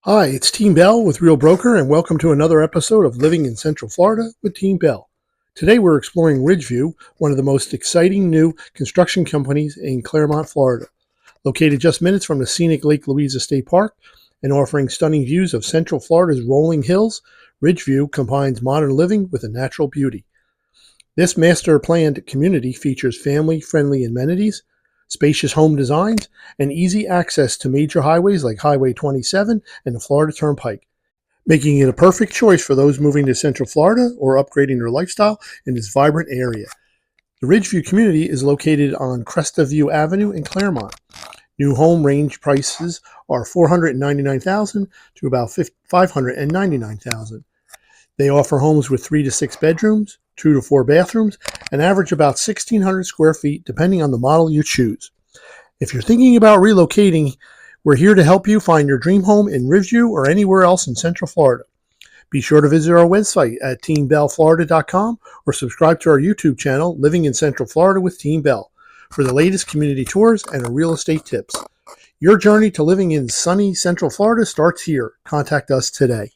Hi, it's Team Bell with Real Broker, and welcome to another episode of Living in Central Florida with Team Bell. Today we're exploring Ridgeview, one of the most exciting new construction companies in Clermont, Florida. Located just minutes from the scenic Lake Louisa State Park and offering stunning views of Central Florida's rolling hills, Ridgeview combines modern living with a natural beauty. This master-planned community features family-friendly amenities, spacious home designs, and easy access to major highways like Highway 27 and the Florida Turnpike, making it a perfect choice for those moving to Central Florida or upgrading their lifestyle in this vibrant area. The Ridgeview community is located on Cresta View Avenue in Clermont. New home range prices are $499,000 to about $599,000. They offer homes with 3 to 6 bedrooms, 2 to 4 bathrooms, and average about 1,600 square feet depending on the model you choose. If you're thinking about relocating, we're here to help you find your dream home in Ridgeview or anywhere else in Central Florida. Be sure to visit our website at teambellflorida.com or subscribe to our YouTube channel, Living in Central Florida with Team Bell, for the latest community tours and real estate tips. Your journey to living in sunny Central Florida starts here. Contact us today.